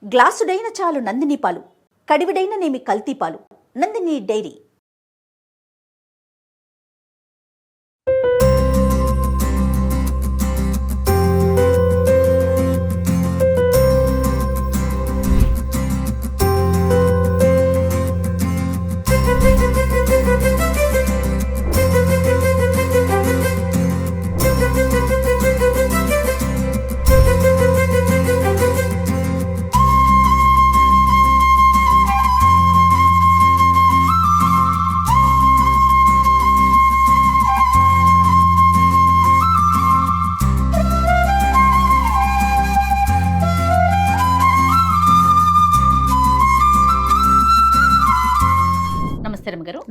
గ్లాసుడైన చాలు నందిని పాలు, కడివిడైన నేమి కల్తీ పాలు. నందిని డైరీ.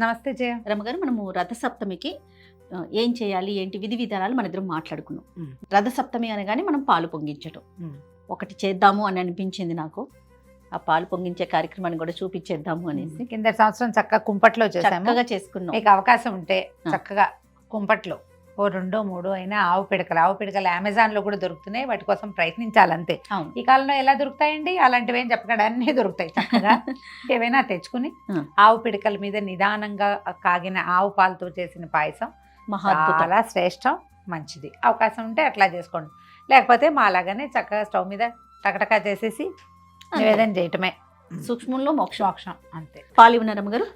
నమస్తే జయ. రమగారు, మనము రథసప్తమికి ఏం చేయాలి, ఏంటి విధి విధానాలు మన ఇద్దరం మాట్లాడుకున్నాం. రథసప్తమి అనగానే మనం పాలు పొంగించటం ఒకటి చేద్దాము అని అనిపించింది నాకు. ఆ పాలు పొంగించే కార్యక్రమాన్ని కూడా చూపించేద్దాము అనేసి కింద సంవత్సరం చక్కగా కుంపట్లో చక్కగా చేసుకున్నాం. మీకు అవకాశం ఉంటే చక్కగా కుంపట్లో ఓ 2-3 అయినా ఆవు పిడకలు అమెజాన్లో కూడా దొరుకుతున్నాయి. వాటి కోసం ప్రయత్నించాలంతే. ఈ కాలంలో ఎలా దొరుకుతాయండి అలాంటివి ఏం చెప్పకుండా అన్నీ దొరుకుతాయి. చక్కగా ఏవైనా తెచ్చుకుని ఆవు పిడకల మీద నిదానంగా కాగిన ఆవు పాలతో చేసిన పాయసం చాలా శ్రేష్టం, మంచిది. అవకాశం ఉంటే అట్లా చేసుకోండి. లేకపోతే మా అలాగానే చక్కగా స్టవ్ మీద టకటకా చేసేసి నివేదన చేయటమే. సూక్ష్మంలో మోక్షం అంతే. పాలు ఇవ్వనారమ్మ గారు.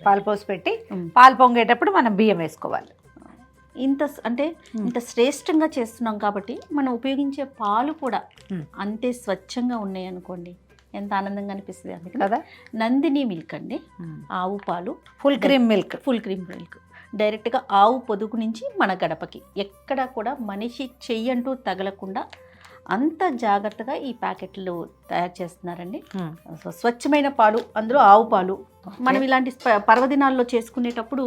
పాలు పోసి పెట్టి పాలు పొంగేటప్పుడు మనం బియ్యం వేసుకోవాలి. ఇంత శ్రేష్టంగా చేస్తున్నాం కాబట్టి మనం ఉపయోగించే పాలు కూడా అంతే స్వచ్ఛంగా ఉన్నాయి అనుకోండి, ఎంత ఆనందంగా అనిపిస్తుంది. అందుకే కదా నందిని మిల్క్ అండి, ఆవు పాలు, ఫుల్ క్రీమ్ మిల్క్ డైరెక్ట్గా ఆవు పొదుగు నుంచి మన గడపకి. ఎక్కడ కూడా మనిషి చెయ్యంటూ తగలకుండా అంత జాగ్రత్తగా ఈ ప్యాకెట్లు తయారు చేస్తున్నారండి. స్వచ్ఛమైన పాలు, అందులో ఆవు పాలు. మనం ఇలాంటి పర్వదినాల్లో చేసుకునేటప్పుడు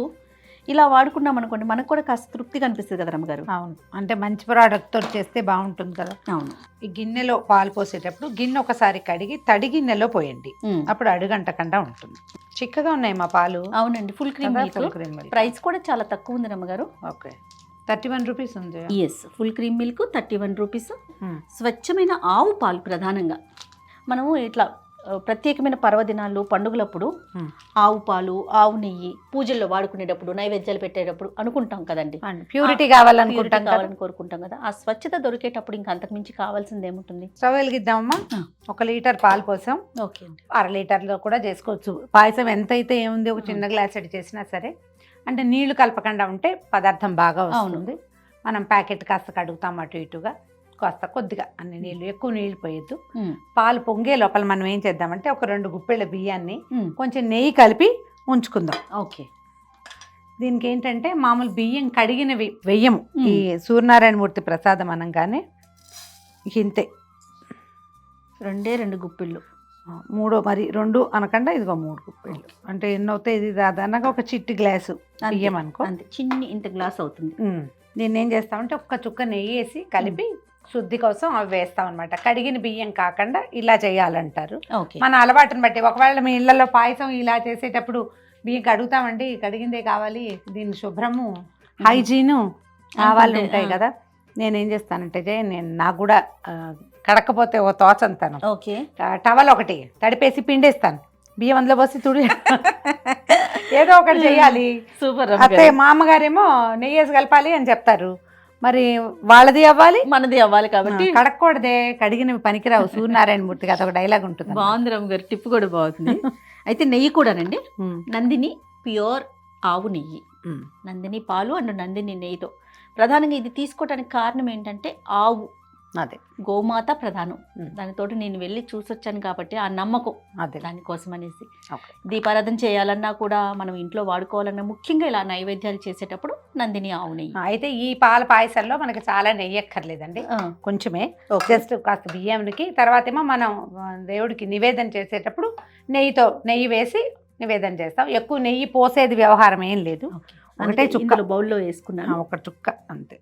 ఇలా వాడుకున్నాం అనుకోండి, మనకు కూడా కాస్త తృప్తిగా అనిపిస్తుంది కదా రమ్మగారు. అవును, అంటే మంచి ప్రోడక్ట్తో చేస్తే బాగుంటుంది కదా. అవును. ఈ గిన్నెలో పాలు పోసేటప్పుడు గిన్నె ఒకసారి కడిగి తడి గిన్నెలో పోయండి, అప్పుడు అడుగంటకుండా ఉంటుంది. చిక్కగా ఉన్నాయి మా పాలు. అవునండి, ఫుల్ క్రీమ్ మిల్క్. ప్రైస్ కూడా చాలా తక్కువ ఉంది రమ్మగారు. ఓకే, 31 రూపీస్ ఉంది. Yes, full cream milk 31 rupees. స్వచ్ఛమైన ఆవు పాలు ప్రధానంగా. మనము ఇట్లా ప్రత్యేకమైన పర్వదినాలు, పండుగలప్పుడు ఆవు పాలు, ఆవు నెయ్యి పూజల్లో వాడుకునేటప్పుడు, నైవేద్యాలు పెట్టేటప్పుడు అనుకుంటాం కదండి, ప్యూరిటీ కావాలని కోరుకుంటాం కదా. ఆ స్వచ్ఛత దొరికేటప్పుడు ఇంకా అంతకుమించి కావాల్సింది ఏముంటుంది. స్టవ్ వెలిగిద్దామమ్మా. 1 లీటర్ పాలు పోసాం. ఓకే అండి. 1/2 లీటర్లో కూడా చేసుకోవచ్చు. పాయసం ఎంతైతే ఏముంది, ఒక చిన్న గ్లాస్ అడి చేసినా సరే. అంటే నీళ్లు కలపకుండా ఉంటే పదార్థం బాగా వస్తుంది. మనం ప్యాకెట్ కాస్త కడుగుతాం అటు ఇటుగా, కాస్త కొద్దిగా అన్ని నీళ్ళు, ఎక్కువ నీళ్ళు పోయొద్దు. పాలు పొంగే లోపల మనం ఏం చేద్దామంటే ఒక 2 గుప్పెళ్ళ బియ్యాన్ని కొంచెం నెయ్యి కలిపి ఉంచుకుందాం. ఓకే. దీనికి ఏంటంటే మామూలు బియ్యం కడిగినవి వెయ్యము. ఈ సూర్యనారాయణమూర్తి ప్రసాదం అనగానే ఇంతే 2 గుప్పిళ్ళు. 3 మరి 2 అనకుండా ఇదిగో 3 గుప్పిళ్ళు. అంటే ఎన్ని అవుతాయి? ఇది దాదాపుగా ఒక చిట్టి గ్లాసు బియ్యం అనుకో, అంతే, చిన్ని ఇంత గ్లాస్ అవుతుంది. దీన్ని ఏం చేస్తామంటే ఒక్క చుక్క నెయ్యి వేసి కలిపి శుద్ధి కోసం అవి వేస్తాం అనమాట. కడిగిన బియ్యం కాకుండా ఇలా చేయాలంటారు. మన అలవాటుని బట్టి. ఒకవేళ మీ ఇళ్లలో పాయసం ఇలా చేసేటప్పుడు బియ్యం కడుగుతామండి, కడిగిందే కావాలి, దీని శుభ్రము హైజీను కావాలి ఉంటాయి కదా. నేనేం చేస్తానంటే నాకు కూడా కడకపోతే ఓ తోచంతాను. ఓకే, టవల్ ఒకటి తడిపేసి పిండేస్తాను, బియ్యం అందులో పోసి తుడి ఏదో ఒకటి చెయ్యాలి. సూపర్. అయితే మా అమ్మగారేమో నెయ్యేసి కలపాలి అని చెప్తారు. మరి వాళ్ళది అవ్వాలి, మనది అవ్వాలి కాబట్టి కడక్కూడదే, కడిగినవి పనికిరావు. సూర్యనారాయణమూర్తికి అదొక డైలాగ్ ఉంటుంది. బాగుంది రమ్మ గారు, టిప్ కూడా బాగుంది. అయితే నెయ్యి కూడానండి, నందిని ప్యూర్ ఆవు నెయ్యి, నందిని పాలు అండ్ నందిని నెయ్యితో. ప్రధానంగా ఇది తీసుకోవడానికి కారణం ఏంటంటే ఆవు, అదే గోమాత ప్రధానం. దానితో నేను వెళ్ళి చూసొచ్చాను కాబట్టి ఆ నమ్మకం, అదే దానికోసం అనేసి. దీపారాధన చేయాలన్నా కూడా, మనం ఇంట్లో వాడుకోవాలన్నా, ముఖ్యంగా ఇలా నైవేద్యాలు చేసేటప్పుడు నందిని ఆవు నెయ్యి. అయితే ఈ పాల పాయసంలో మనకి చాలా నెయ్యి ఎక్కర్లేదండి, కొంచెమే. జస్ట్ కాస్త బియ్యానికి తర్వాత ఏమో మనం దేవుడికి నివేదన చేసేటప్పుడు నెయ్యి వేసి నివేదన చేస్తాం. ఎక్కువ నెయ్యి పోసేది వ్యవహారం ఏం లేదు. ఒకటే చుక్క బౌల్లో వేసుకున్నాను, ఒక చుక్క అంతే.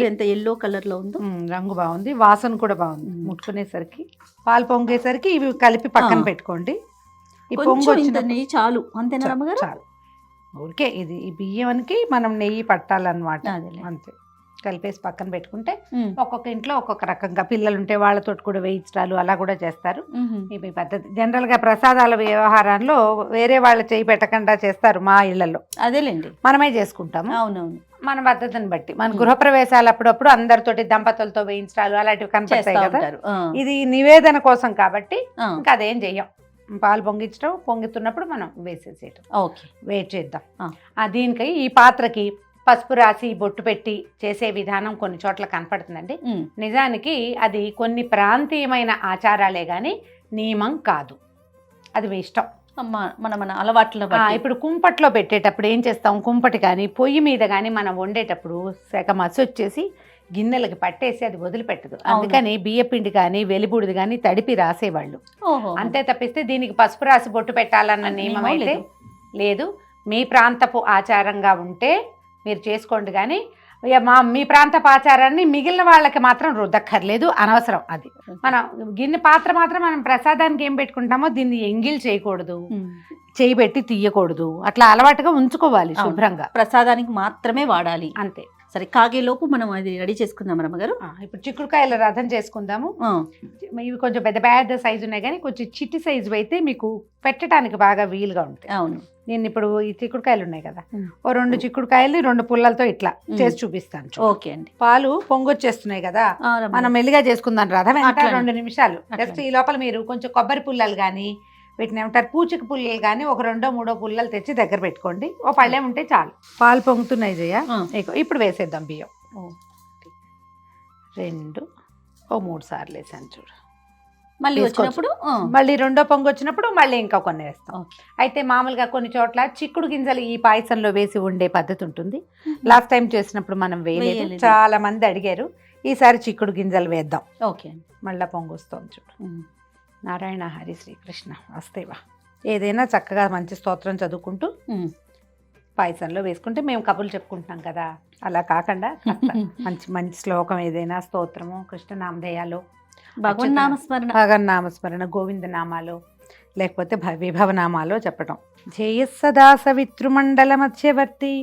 ఎంత ఎల్లో కలర్ లో ఉందో, రంగు బాగుంది, వాసన కూడా బాగుంది. ముట్టుకునేసరికి పాలు పొంగేసరికి ఇవి కలిపి పక్కన పెట్టుకోండి. ఈ పొంగు వచ్చిన నెయ్యి చాలు, అంతేనా రమ్మగారు? చాలు. ఊరికే ఇది ఈ బియ్యానికి మనం నెయ్యి పట్టాలన్నమాట, అంతే. కలిపేసి పక్కన పెట్టుకుంటే ఒక్కొక్క ఇంట్లో ఒక్కొక్క రకంగా పిల్లలు ఉంటే వాళ్ళతో కూడా వేయించడాలు అలా కూడా చేస్తారు. ఈ పద్ధతి జనరల్గా ప్రసాదాల వ్యవహారంలో వేరే వాళ్ళు చేయి పెట్టకుండా చేస్తారు మా ఇళ్లలో. అదేలేండి, మనమే చేసుకుంటాము. అవునవును, మన పద్ధతిని బట్టి. మన గృహప్రవేశాలు అప్పుడప్పుడు అందరితోటి దంపతులతో వేయించడాలు అలాంటివి కనిపిస్తాయి కదా. ఇది నివేదన కోసం కాబట్టి ఇంకా అదేం చెయ్యం. పాలు పొంగుతున్నప్పుడు మనం వేసేసేయటం. ఓకే, వెయిట్ చేద్దాం. దీనికి ఈ పాత్రకి పసుపు రాసి బొట్టు పెట్టి చేసే విధానం కొన్ని చోట్ల కనపడుతుందండి. నిజానికి అది కొన్ని ప్రాంతీయమైన ఆచారాలే గాని నియమం కాదు. అది మీ ఇష్టం, మన అలవాట్ల. ఇప్పుడు కుంపట్లో పెట్టేటప్పుడు ఏం చేస్తాం, కుంపటి కానీ పొయ్యి మీద కానీ మనం వండేటప్పుడు సెగ మసి వచ్చేసి గిన్నెలకి పట్టేసి అది వదిలిపెట్టదు. అందుకని బియ్యపిండి కానీ వెలిబుడిది కానీ తడిపి రాసేవాళ్ళు. అంతే తప్పిస్తే దీనికి పసుపు రాసి బొట్టు పెట్టాలన్న నియమం అయితే లేదు. మీ ప్రాంతపు ఆచారంగా ఉంటే మీరు చేసుకోండి, కానీ మీ ప్రాంతపు ఆచారాన్ని మిగిలిన వాళ్ళకి మాత్రం రుద్దక్కర్లేదు, అనవసరం. అది మన గిన్నె పాత్ర మాత్రం మనం ప్రసాదానికి ఏం పెట్టుకుంటామో దీన్ని ఎంగిల్ చేయకూడదు, చేయి పెట్టి తీయకూడదు, అట్లా అలవాటుగా ఉంచుకోవాలి శుభ్రంగా. ప్రసాదానికి మాత్రమే వాడాలి, అంతే. సరే, కాగేలోపు మనం అది రెడీ చేసుకుందాం రమ్మగారు. ఇప్పుడు చిక్కుడుకాయల రథం చేసుకుందాము. ఇవి కొంచెం పెద్ద పెద్ద సైజు ఉన్నాయి, కానీ కొంచెం చిట్టి సైజు అయితే మీకు పెట్టడానికి బాగా వీలుగా ఉంటాయి. అవును, నేను ఇప్పుడు ఈ చిక్కుడుకాయలు ఉన్నాయి కదా, ఓ 2 చిక్కుడుకాయలు 2 పుల్లలతో ఇట్లా చేసి చూపిస్తాను. ఓకే అండి. పాలు పొంగొచ్చేస్తున్నాయి కదా, మనం మెల్లిగా చేసుకుందాం. రథం ఎంత 2 నిమిషాలు. జస్ట్ ఈ లోపల మీరు కొంచెం కొబ్బరి పుల్లలు కానీ వీటిని ఏమంటారు పూచిక పుల్లలు కానీ ఒక 2-3 పుల్లలు తెచ్చి దగ్గర పెట్టుకోండి. ఓ పళ్ళెం ఉంటే చాలు. పాలు పొంగుతున్నాయి జయ. ఇప్పుడు వేసేద్దాం బియ్యం. 2 ఓ 3 సార్లు వేసాను చూడు. మళ్ళీ వచ్చినప్పుడు మళ్ళీ రెండో పొంగు వచ్చినప్పుడు మళ్ళీ ఇంకా కొన్ని వేస్తాం. అయితే మామూలుగా కొన్ని చోట్ల చిక్కుడు గింజలు ఈ పాయసంలో వేసి ఉండే పద్ధతి ఉంటుంది. లాస్ట్ టైం చేసినప్పుడు మనం వేయలేదు, చాలా మంది అడిగారు. ఈసారి చిక్కుడు గింజలు వేద్దాం. ఓకే, మళ్ళీ పొంగు వస్తుంది చూడు. నారాయణ హరి శ్రీకృష్ణ వస్తేవా. ఏదైనా చక్కగా మంచి స్తోత్రం చదువుకుంటూ పాయసంలో వేసుకుంటే మేము కబుర్లు చెప్పుకుంటున్నాం కదా, అలా కాకుండా మంచి మంచి శ్లోకం ఏదైనా స్తోత్రము, కృష్ణనామధేయాలు, భగవన్నామస్మరణ, గోవింద నామాలు, లేకపోతే విభవనామాలో చెప్పటం. జయస్సదా సవితృమండల మధ్యవర్తి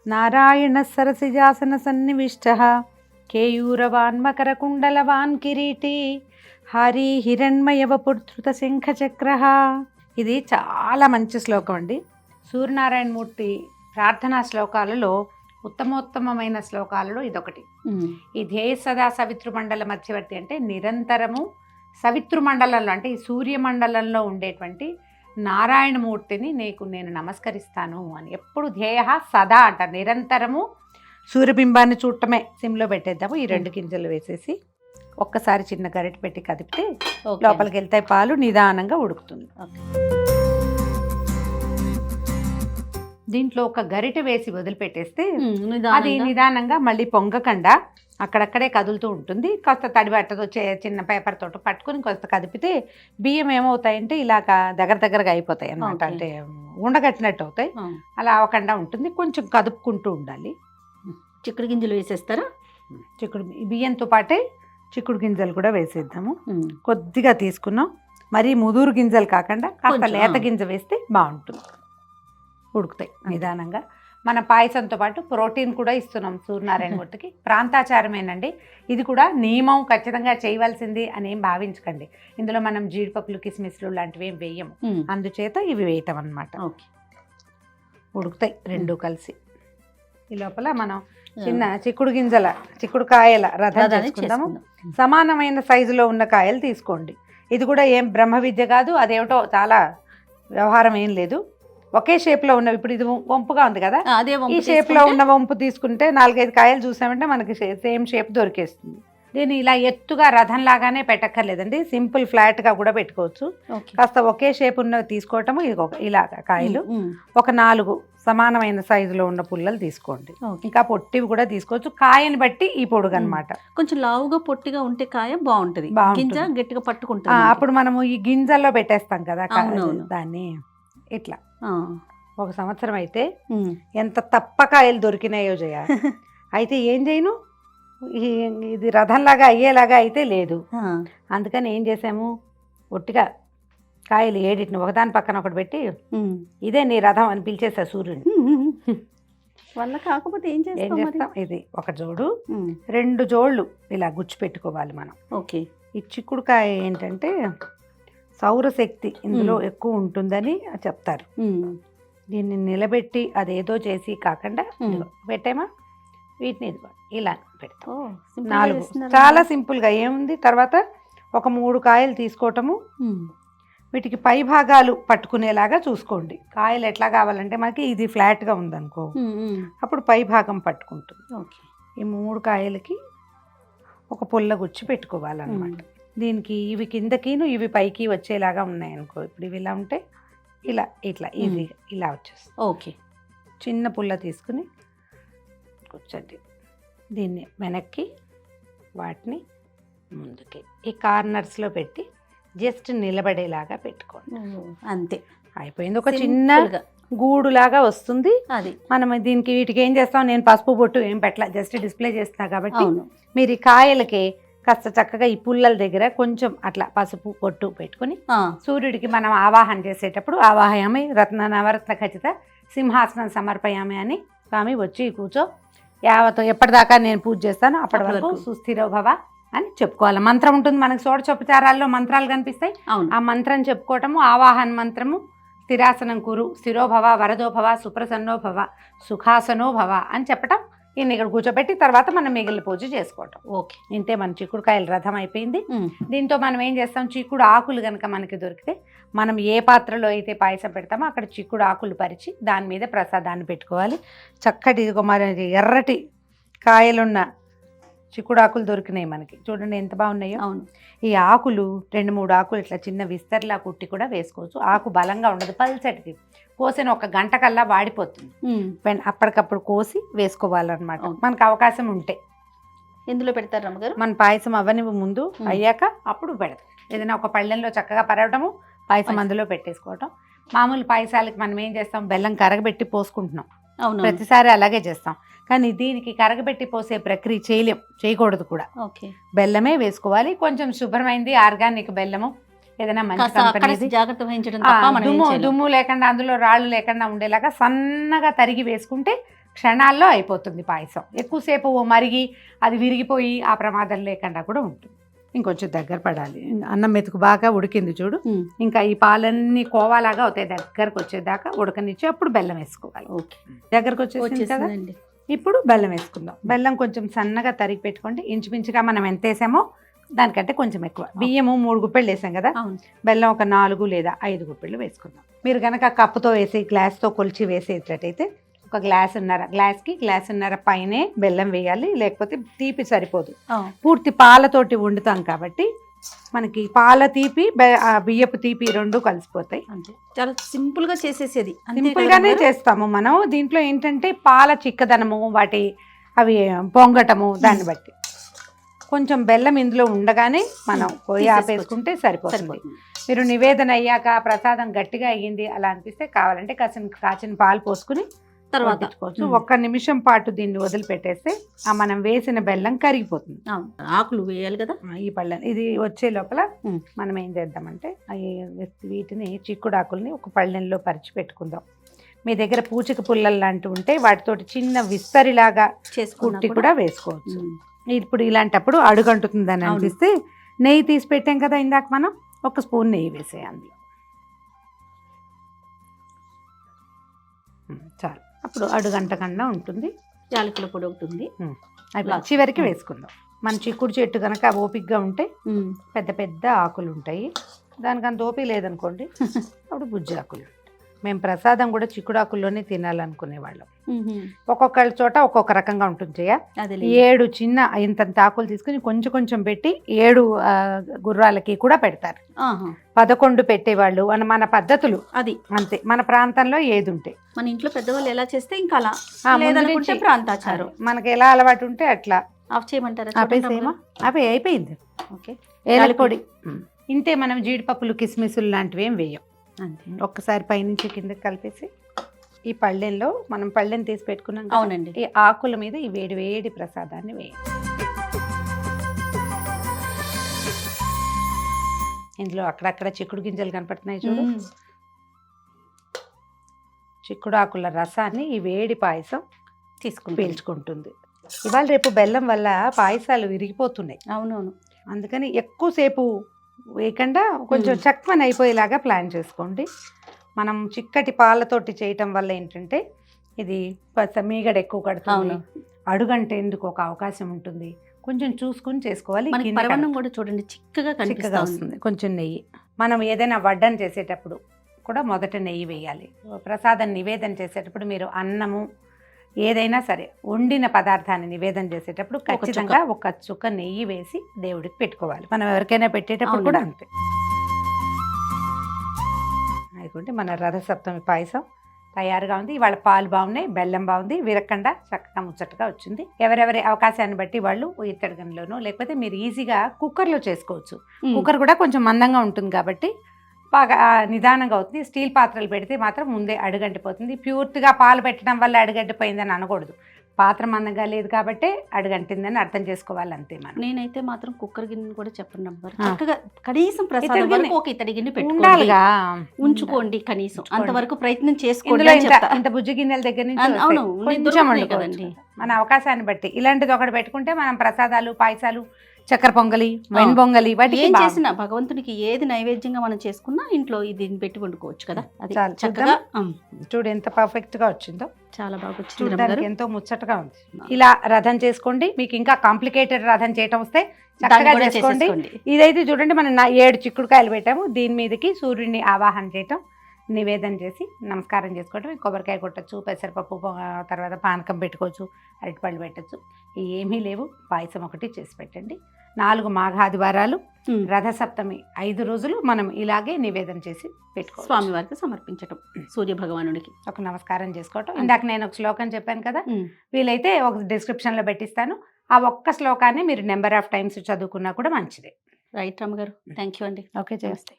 నారాయణ సరసిజాసన సన్నివిష్ట కేయూరవాన్ మకర కుండలవాన్ కిరీటి హరి హిరణ్మయవపుత్రుత శంఖచక్ర. ఇది చాలా మంచి శ్లోకం అండి. సూర్యనారాయణమూర్తి ప్రార్థనా శ్లోకాలలో ఉత్తమోత్తమైన శ్లోకాలలో ఇదొకటి. ఈ ధ్యేయ సదా సవితృమండల మధ్యవర్తి అంటే నిరంతరము సవితృమండలంలో అంటే ఈ సూర్యమండలంలో ఉండేటువంటి నారాయణమూర్తిని నేను నమస్కరిస్తాను అని ఎప్పుడు ధ్యేయ సదా అంటారు. నిరంతరము సూర్యబింబాన్ని చూడటమే. సిమ్లో పెట్టేద్దాము. ఈ 2 గింజలు వేసేసి ఒక్కసారి చిన్న గరిటె పెట్టి కదిపితే లోపలికి వెళ్తాయి పాలు, నిదానంగా ఉడుకుతుంది. దీంట్లో ఒక గరిటె వేసి వదిలిపెట్టేస్తే అది నిదానంగా మళ్ళీ పొంగకుండా అక్కడక్కడే కదులుతూ ఉంటుంది. కాస్త తడిబట్టతో చిన్న పేపర్ తోట పట్టుకుని కొంత కదిపితే బియ్యం ఏమవుతాయంటే ఇలాగా దగ్గరగా అయిపోతాయి అన్నమాట. అంటే ఉండగట్టినట్టు అవుతాయి. అలా అవ్వకుండా ఉంటుంది. కొంచెం కదుపుకుంటూ ఉండాలి. చిక్కుడు గింజలు వేసేస్తారా? బియ్యంతో పాటే చిక్కుడు గింజలు కూడా వేసేద్దాము. కొద్దిగా తీసుకున్నాం, మరీ ముదురు గింజలు కాకుండా కాస్త లేత గింజ వేస్తే బాగుంటుంది. ఉడుకుతాయి నిదానంగా. మన పాయసంతో పాటు ప్రోటీన్ కూడా ఇస్తున్నాం సూర్యనారాయణమూర్తికి. ప్రాంతాచారమేనండి ఇది కూడా. నియమం ఖచ్చితంగా చేయవలసింది అని ఏం భావించకండి. ఇందులో మనం జీడిపప్పులు కిస్మిస్లు లాంటివి ఏం వేయము, అందుచేత ఇవి వేయటం అన్నమాట. ఉడుకుతాయి 2 కలిసి. ఈ లోపల మనం చిన్న చిక్కుడుకాయల రథం చేసుకుందాము. సమానమైన సైజులో ఉన్న కాయలు తీసుకోండి. ఇది కూడా ఏం బ్రహ్మ విద్య కాదు, అదేమిటో చాలా వ్యవహారం ఏం లేదు. ఒకే షేప్లో ఉన్నవి. ఇప్పుడు ఇది వంపుగా ఉంది కదా, ఈ షేప్లో ఉన్న వంపు తీసుకుంటే 4-5 కాయలు చూసామంటే మనకి సేమ్ షేప్ దొరికేస్తుంది. దీన్ని ఇలా ఎత్తుగా రథం లాగానే పెట్టక్కర్లేదండి, సింపుల్ ఫ్లాట్గా కూడా పెట్టుకోవచ్చు. కాస్త ఒకే షేప్ ఉన్నవి తీసుకోవటము. ఇది ఇలాగా కాయలు ఒక 4 సమానమైన సైజులో ఉన్న పుల్లలు తీసుకోండి. ఇంకా పొట్టివి కూడా తీసుకోవచ్చు, కాయని బట్టి ఈ పొడుగు అనమాట. కొంచెం లావుగా పొట్టిగా ఉంటే కాయ బాగుంటది, గింజ గట్టిగా పట్టుకుంటుంది. అప్పుడు మనము ఈ గింజల్లో పెట్టేస్తాం కదా దాన్ని. ఇట్లా 1 సంవత్సరం అయితే ఎంత తప్పకాయలు దొరికినాయో జయ. అయితే ఏం చేయను, ఇది రథంలాగా అయ్యేలాగా అయితే లేదు. అందుకని ఏం చేసాము, ఒట్టిగా కాయలు 7 ఒకదాని పక్కన ఒకటి పెట్టి ఇదే నీ రథం అని పిలిచేసా సూర్యుని. వల్ల కాకపోతే ఏం ఏం చేస్తాం మరి? చేస్తాం, ఇది ఒక జోడు, ఉమ్, 2 జోళ్ళు ఇలా గుచ్చి పెట్టుకోవాలి మనం. ఓకే. ఈ చిక్కుడుకాయ ఏంటంటే సౌరశక్తి ఇందులో ఎక్కువ ఉంటుందని చెప్తారు. ఉమ్, దీన్ని నిలబెట్టి అదేదో చేసి కాకుండా ఇదిగో పెట్టామా, వీటిని ఇదిగో ఇలా పెడతాం. ఓ, simple గా 4 చేస్తున్నారు. చాలా సింపుల్గా ఏముంది. తర్వాత ఒక 3 కాయలు తీసుకోవటము, ఉమ్, వీటికి పై భాగాలు పట్టుకునేలాగా చూసుకోండి. కాయలు ఎట్లా కావాలంటే మనకి ఇది ఫ్లాట్గా ఉందనుకో, ఉమ్, ఉమ్, అప్పుడు పై భాగం పట్టుకుంటుంది. ఓకే. ఈ 3 కాయలకి ఒక పుల్ల గుచ్చి పెట్టుకోవాలన్నమాట. దీనికి ఇవి కిందకిను ఇవి పైకి వచ్చేలాగా ఉన్నాయనుకో, ఇప్పుడు ఇవి ఇలా ఉంటే ఇలా ఇట్లా ఇది ఇలా వచ్చేస్తుంది. ఓకే. చిన్న పుల్ల తీసుకుని కూర్చోండి, దీన్ని వెనక్కి వాటిని ముందుకి ఈ కార్నర్స్లో పెట్టి జస్ట్ నిలబడేలాగా పెట్టుకోండి. ఓ, అంతే అయిపోయింది. ఒక చిన్న Simple గా. గూడులాగా వస్తుంది. అది మనం దీనికి వీటికి ఏం చేస్తాం, నేను పసుపు బొట్టు ఏం పెట్టలా, జస్ట్ డిస్ప్లే చేస్తున్నా కాబట్టి అవును. మీరు ఈ కాయలకి కాస్త చక్కగా ఈ పుల్లల దగ్గర కొంచెం అట్లా పసుపు పొట్టు పెట్టుకుని ఆ, సూర్యుడికి మనం ఆవాహన చేసేటప్పుడు ఆవాహయామి రత్న నవరత్న ఖచ్చిత సింహాసనం సమర్పయామి అని స్వామి వచ్చి కూర్చో యావతో ఎప్పటిదాకా నేను పూజ చేస్తాను అప్పటి వరకు సుస్థిరో భవ అని చెప్పుకోవాలి. మంత్రం ఉంటుంది మనకి, షోడశోపచారాల్లో మంత్రాలు కనిపిస్తాయి. అవును. ఆ మంత్రం చెప్పుకోవటము, ఆవాహన మంత్రము, స్థిరాసనం కురు, స్థిరో భవ, వరదో భవ, సుప్రసన్నో భవ, సుఖాసనో భవ అని చెప్పటం. ఈయన ఇక్కడ కూర్చోబెట్టి తర్వాత మనం మిగిలిన పూజ చేసుకోవటం. ఓకే. ఇంతే మన చిక్కుడుకాయల రథం అయిపోయింది. ఉమ్, దీంతో మనం ఏం చేస్తాం, చిక్కుడు ఆకులు కనుక మనకి దొరికితే మనం ఏ పాత్రలో అయితే పాయసం పెడతామో అక్కడ చిక్కుడు ఆకులు పరిచి దాని మీద ప్రసాదాన్ని పెట్టుకోవాలి. చక్కటి ఇదిగో మరి ఎర్రటి కాయలున్న చిక్కుడు ఆకులు దొరికినాయి మనకి, చూడండి ఎంత బాగున్నాయో. అవును. ఈ ఆకులు 2-3 ఆకులు ఇట్లా చిన్న విస్తర్లా కుట్టి కూడా వేసుకోవచ్చు. ఆకు బలంగా ఉండదు, పల్చటిది, కోసిన 1 గంట కల్లా వాడిపోతుంది. ఉమ్, అప్పటికప్పుడు కోసి వేసుకోవాలన్నమాట అవును. మనకు అవకాశం ఉంటే. ఎందులో పెడతారు రమ్మగారు? మన పాయసం అవ్వనివ్వు ముందు, అయ్యాక అప్పుడు పెడతాం. ఏదైనా ఒక పళ్ళెంలో చక్కగా పరవటము, పాయసం అందులో పెట్టేసుకోవటం. మామూలు పాయసాలకి మనం ఏం చేస్తాం, బెల్లం కరగబెట్టి పోసుకుంటున్నాం, అవును. ప్రతిసారి అలాగే చేస్తాం. కానీ దీనికి కరగబెట్టి పోసే ప్రక్రియ చేయకూడదు కూడా. ఓకే. బెల్లమే వేసుకోవాలి, కొంచెం శుభ్రమైంది ఆర్గానిక్ బెల్లము, ఏదైనా మంచి కాస్త అక్కడ కంపెనీది. జాగ్రత్త వహించడం తప్ప మనం ఏం చేయలేం. దుమ్ము లేకుండా అందులో రాళ్ళు లేకుండా ఉండేలాగా సన్నగా తరిగి వేసుకుంటే క్షణాల్లో అయిపోతుంది పాయసం. ఎక్కువసేపు మరిగి అది విరిగిపోయి ఆ ప్రమాదం లేకుండా కూడా ఉంటుంది. ఇంకొంచెం దగ్గర పడాలి, అన్నం మెతుకు బాగా ఉడికింది చూడు. ఉమ్, ఇంకా ఈ పాలన్నీ కోవాలాగా అవుతాయి, దగ్గరకు వచ్చేదాకా ఉడకనిచ్చి అప్పుడు బెల్లం వేసుకోవాలి. ఓకే. దగ్గరకు వచ్చేసింది కదా, వచ్చేసిందండి. ఇప్పుడు బెల్లం వేసుకుందాం. బెల్లం కొంచెం సన్నగా తరిగి పెట్టుకోండి, ఇంచుమించుగా మనం ఎంత వేసామో దానికంటే కొంచెం ఎక్కువ. బియ్యము 3 గుప్పెళ్ళు వేసాం కదా, అవును. బెల్లం ఒక 4 లేదా 5 గుప్పెళ్ళు వేసుకుందాం. మీరు కనుక కప్పుతో వేసి గ్లాస్తో కొలిచి వేసేటట్టయితే ఒక గ్లాసున్నర పైనే బెల్లం వేయాలి, లేకపోతే తీపి సరిపోదు. ఆ, పూర్తి పాలతోటి వండుతాం కాబట్టి మనకి పాల తీపి బియ్యపు తీపి 2 కలిసిపోతాయి. అంతే. చాలా సింపుల్ గా చేసేసేది. అంతే సింపుల్ కదా గానే రమ్మగారు? చేస్తాము మనం. దీంట్లో ఏంటంటే పాల చిక్కదనము, వాటి అవి పొంగటము, దాన్ని బట్టి కొంచెం బెల్లం ఇందులో ఉండగానే మనం పొయ్యి ఆపేసుకుంటే సరిపోతుంది. సరిపోతుంది. మీరు నివేదన అయ్యాక ప్రసాదం గట్టిగా అయ్యింది అలా అనిపిస్తే కావాలంటే కాచిన పాలు పోసుకుని తర్వాత వడ్డించుకోవచ్చు. 1 నిమిషం పాటు దీన్ని వదిలిపెట్టేస్తే ఆ మనం వేసిన బెల్లం కరిగిపోతుంది. అవును. ఆకులు వేయాలి కదా. ఈ పళ్ళని ఇది వచ్చే లోపల ఉమ్. మనం ఏం చేద్దామంటే వీటిని చిక్కుడాకుల్ని ఒక పళ్ళెంలో పరిచి పెట్టుకుందాం. మీ దగ్గర పూచిక పుల్లలు లాంటివి ఉంటే వాటితోటి చిన్న విస్తరిలాగా కుట్టి కూడా వేసుకోవచ్చు. ఇప్పుడు ఇలాంటప్పుడు అడుగంటుతుందని అనిపిస్తే నెయ్యి తీసి పెట్టాం కదా ఇందాక మనం, 1 స్పూన్ నెయ్యి వేసేయి అందులో, చాలు. అప్పుడు అడుగంటకన్నా ఉంటుంది. యాలకుల పొడి ఒకటి ఉంది. చివరికి వేసుకుందాం. మన చిక్కుడు చెట్టు కనుక ఓపికగా ఉంటే పెద్ద పెద్ద ఆకులు ఉంటాయి, దానికి అంత ఓపిక లేదనుకోండి అప్పుడు బుజ్జి ఆకులు. మేము ప్రసాదం కూడా చిక్కుడాకుల్లోనే తినాలనుకునేవాళ్ళం. ఒక్కొక్క చోట ఒక్కొక్క రకంగా ఉంటుంది. 7 చిన్న ఇంతంత ఆకులు తీసుకుని కొంచెం కొంచెం పెట్టి 7 గుర్రాలకి కూడా పెడతారు. 11 పెట్టేవాళ్ళు మన పద్ధతులు అది అంతే. మన ప్రాంతంలో ఏది ఉంటే మన ఇంట్లో పెద్దవాళ్ళు ఎలా చేస్తే ఇంకా అలా, లేదనుకుంటే ప్రాంతాచారం మనకి ఎలా అలవాటు ఉంటే అట్లా. ఆఫ్ చేయమంటారా? ఆపేసేమా? అవి అయిపోయింది. ఓకే. ఏలక పొడి ఇంతే. మనం జీడిపప్పులు కిస్మిసులు లాంటివి ఏం వేయం. అంతే. ఒక్కసారి పైనుంచి కిందకి కలిపేసి ఈ పళ్ళెంలో మనం పళ్ళెం తీసి పెట్టుకున్నాం. అవునండి. ఈ ఆకుల మీద ఈ వేడి వేడి ప్రసాదాన్ని వేయండి. ఇందులో అక్కడక్కడ చిక్కుడు గింజలు కనపడుతున్నాయి చూడు. చిక్కుడు ఆకుల రసాన్ని ఈ వేడి పాయసం తీసుకుంటాం. పీల్చుకుంటుంది. ఇవాళ రేపు బెల్లం వల్ల పాయసాలు విరిగిపోతున్నాయి. అవునవును. అందుకని ఎక్కువసేపు వేయకుండా కొంచెం చక్కమని అయిపోయేలాగా ప్లాన్ చేసుకోండి. మనం చిక్కటి పాలతోటి చేయటం వల్ల ఏంటంటే ఇది మీగడ ఎక్కువ కడుతుంది, అడుగంటే ఎందుకు ఒక అవకాశం ఉంటుంది. కొంచెం చూసుకుని చేసుకోవాలి. పరమాన్నం కూడా చూడండి చిక్కగా వస్తుంది. కొంచెం నెయ్యి, మనం ఏదైనా వడ్డన చేసేటప్పుడు కూడా మొదట నెయ్యి వేయాలి. ప్రసాదం నివేదన చేసేటప్పుడు మీరు అన్నము ఏదైనా సరే వండిన పదార్థాన్ని నివేదన చేసేటప్పుడు ఖచ్చితంగా ఒక చుక్క నెయ్యి వేసి దేవుడికి పెట్టుకోవాలి. మనం ఎవరికైనా పెట్టేటప్పుడు కూడా అంతే. అనుకుంటే మన రథసప్తమి పాయసం తయారుగా ఉంది. ఇవాళ పాలు బాగున్నాయి, బెల్లం బాగుంది, విరక్కండా చక్కగా ముచ్చటగా వచ్చింది. ఎవరెవరి అవకాశాన్ని బట్టి వాళ్ళు ఇత్తడి గిన్నెలోనూ లేకపోతే మీరు ఈజీగా కుక్కర్లో చేసుకోవచ్చు. కుక్కర్ కూడా కొంచెం మందంగా ఉంటుంది కాబట్టి బాగా నిదానంగా అవుతుంది. స్టీల్ పాత్రలు పెడితే మాత్రం ముందే అడుగంటిపోతుంది. ప్యూర్తిగా పాలు పెట్టడం వల్ల అడుగంటిపోయిందని అనకూడదు. పాత్ర మందంగా లేదు కాబట్టి అడుగంటిందని అర్థం చేసుకోవాలి అంతే. మనం నేనైతే మాత్రం కుక్కర్ గిన్నె కూడా చెప్పండి నంబర్, చక్కగా కనీసం ప్రసాదం వరకు ఒక ఇత్తడి గిన్నె ఉండాలిగా ఉంచుకోండి. కనీసం అంతవరకు ప్రయత్నం చేసుకోండి. ఇంత బుజ్జి గిన్నెల దగ్గర నుంచి కదండి మన అవకాశాన్ని బట్టి ఇలాంటిది ఒకటి పెట్టుకుంటే మనం ప్రసాదాలు, పాయసాలు, చక్కెర పొంగలి, వెన్ పొంగలి వాటికి ఏం చేసినా భగవంతునికి ఏది నైవేద్యంగా మనం చేసుకున్నా ఇంట్లో ఇది పెట్టి వండుకోవచ్చు కదా. అది చక్కగా చూడు ఎంత పర్ఫెక్ట్ గా వచ్చిందో. చాలా బాగా వచ్చింది, ఎంతో ముచ్చటగా ఉంది. ఇలా రథం చేసుకోండి. మీకు ఇంకా కాంప్లికేటెడ్ రథం చేయటం వస్తే చక్కగా చేసుకోండి. ఇదైతే చూడండి మనం 7 చిక్కుడుకాయలు పెట్టాము. దీని మీదకి సూర్యుడిని ఆవాహన చేయటం, నివేదన చేసి నమస్కారం చేసుకోవటం. కొబ్బరికాయ కొట్టచ్చు, పెసరపప్పు తర్వాత పానకం పెట్టుకోవచ్చు, అరటిపళ్ళు పెట్టచ్చు. ఏమీ లేవు. పాయసం ఒకటి చేసి పెట్టండి. 4 మాఘాదివారాలు, రథసప్తమి 5 రోజులు మనం ఇలాగే నివేదన చేసి పెట్టుకో స్వామివారికి సమర్పించటం, సూర్య భగవానుడికి ఒక నమస్కారం చేసుకోవటం. ఇందాక నేను ఒక శ్లోకం చెప్పాను కదా, వీలైతే ఒక డిస్క్రిప్షన్లో పెట్టిస్తాను. ఆ ఒక్క శ్లోకాన్ని మీరు నెంబర్ ఆఫ్ టైమ్స్ చదువుకున్నా కూడా మంచిదే. రైట్ రమ్మ గారు, థ్యాంక్ యూ అండి. ఓకే, చేస్తే